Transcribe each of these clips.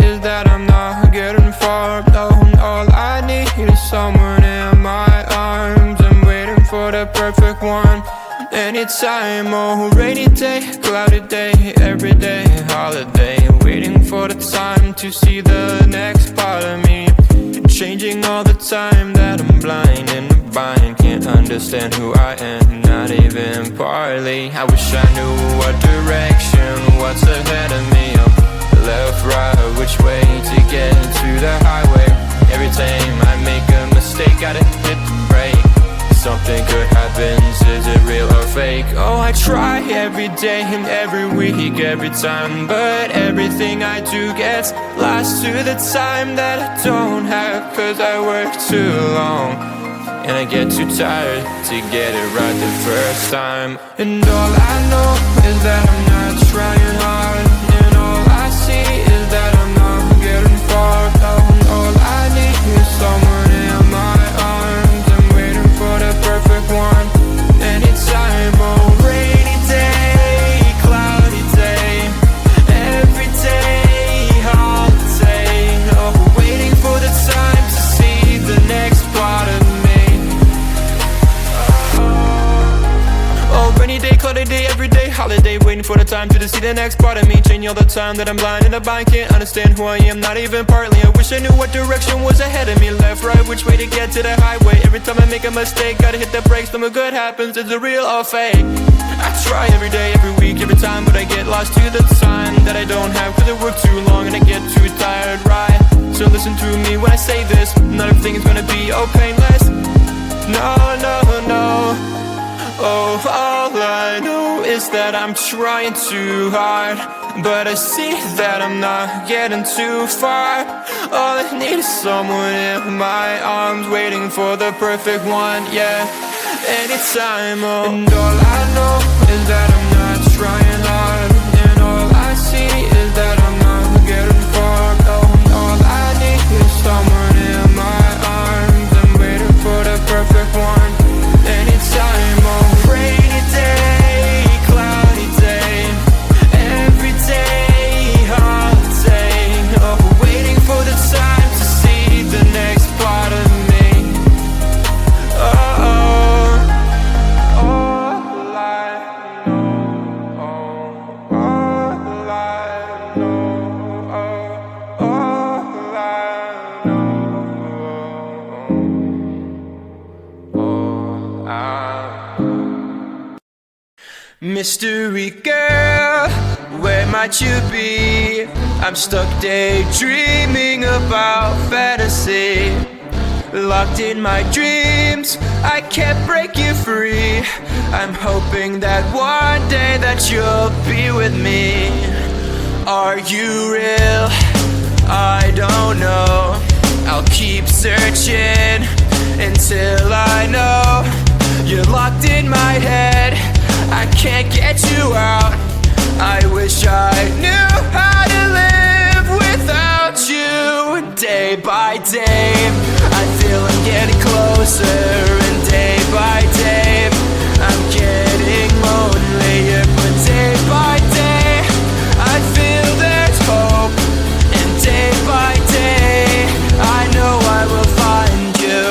is that I'm not getting far. No, all I need is someone in my arms. I'm waiting for the perfect one. Anytime, oh, rainy day, cloudy day, every day, holiday. Waiting for the time to see the next part of me. Changing all the time that I'm blind and blind. Can't understand who I am, not even partly. I wish I knew what direction, what's ahead of me. Left, right, which way to get to the highway. Every time I make a mistake, gotta hit the brake. Something good happens, is it real or fake? Oh, I try every day and every week, every time, but everything I do gets lost to the time that I don't have. Cause I work too long and I get too tired to get it right the first time. And all I know is that I'm not trying hard, and all I see is that I'm not getting far. All I need is someone in my arms. I'm waiting for the perfect one. Anytime, oh, rainy day, cloudy day, every day, holiday. Oh, waiting for the time to see the next part of me. Oh, rainy day, cloudy day, every day, holiday. Waiting for the time to see the next part of me. Changing all the time that I'm blind and I can't understand who I am, not even partly. I wish I knew what direction was ahead of me. Left, right, which way to get to the highway. Every time I make a mistake, gotta hit the brakes. Something good happens, is it real or fake? I try every day, every week, every time, but I get lost to the time that I don't have. Cause I work too long and I get too tired, right? So listen to me when I say this. Not everything is gonna be all painless. No, no, no. Oh, all I know is that I'm trying too hard, but I see that I'm not getting too far. All I need is someone in my arms, waiting for the perfect one, yeah. Anytime, oh. And all I know is that I'm not trying hard, and all I see is that I'm not getting far. Oh, all I need is someone in my arms. I'm waiting for the perfect one. Anytime, oh, rainy day, cloudy day, every day, holiday. Oh, waiting for the time to see the next part of me. Oh, all I know, all I know, all I know. Mystery girl, where might you be? I'm stuck daydreaming about fantasy. Locked in my dreams, I can't break you free. I'm hoping that one day that you'll be with me. Are you real? I don't know. I'll keep searching until I know. You're locked in my head, I can't get you out. I wish I knew how to live without you. Day by day, I feel I'm getting closer, and day by day, I'm getting lonelier. But day by day, I feel there's hope, and day by day, I know I will find you.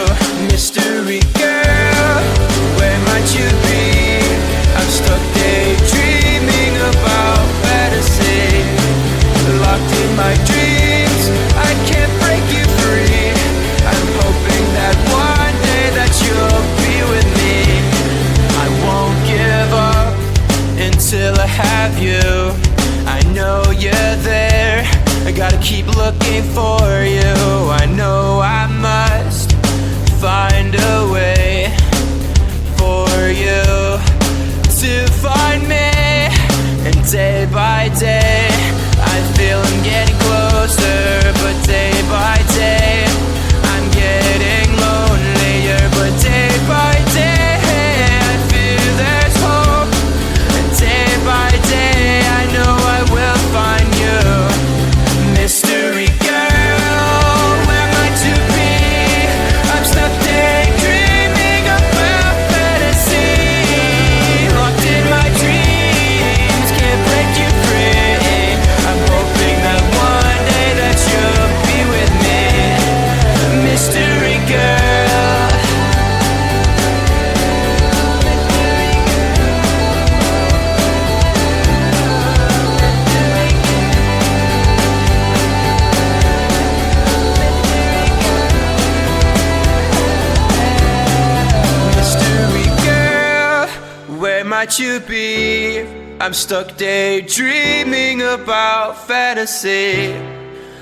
Mystery girl, where might you be? I'm stuck daydreaming about fantasy. Locked in my dreams, I can't break you free. I'm hoping that one day that you'll be with me. I won't give up until I have you. I know you're there, I gotta keep looking for you. I know I must find a way for you to find me. And day by day, I feel I'm getting closer. But day by day, I'm getting lonelier. But day by day, I feel there's hope. And day by day, I know I will find you. Mystery girl, where might you be? I'm stuck daydreaming about fantasy. Locked in my dreams, can't break you free. might you be? I'm stuck daydreaming about fantasy.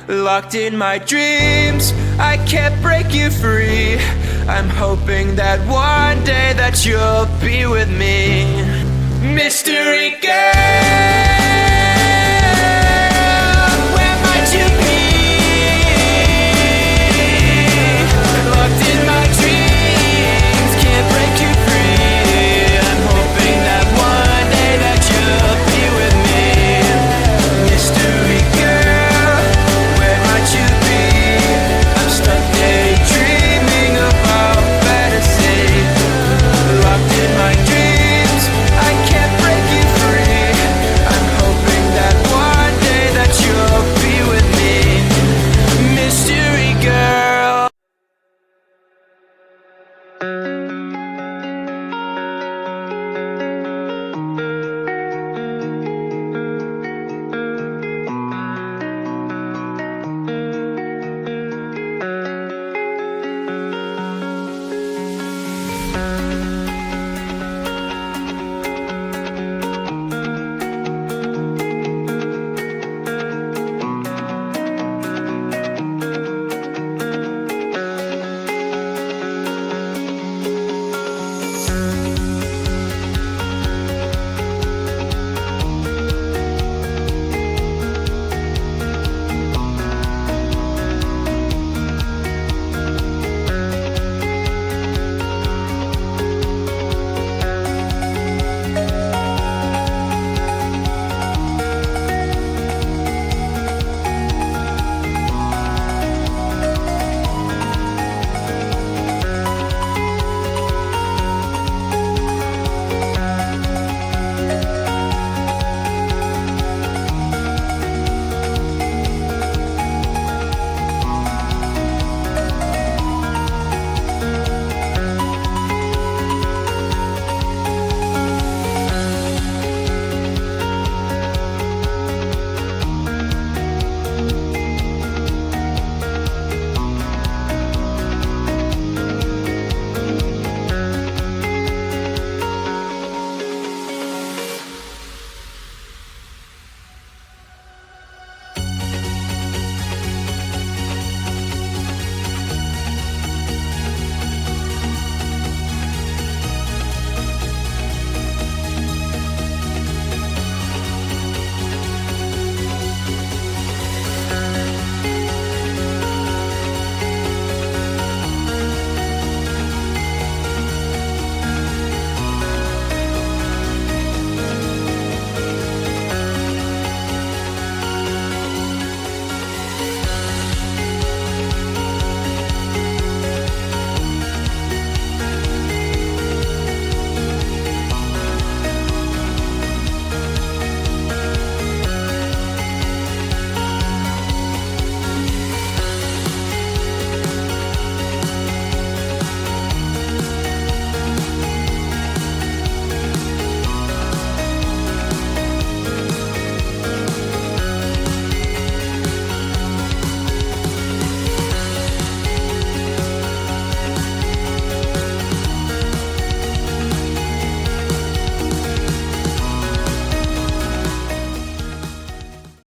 Locked in my dreams, I can't break you free. I'm hoping that one day that you'll be with me. Mystery girl,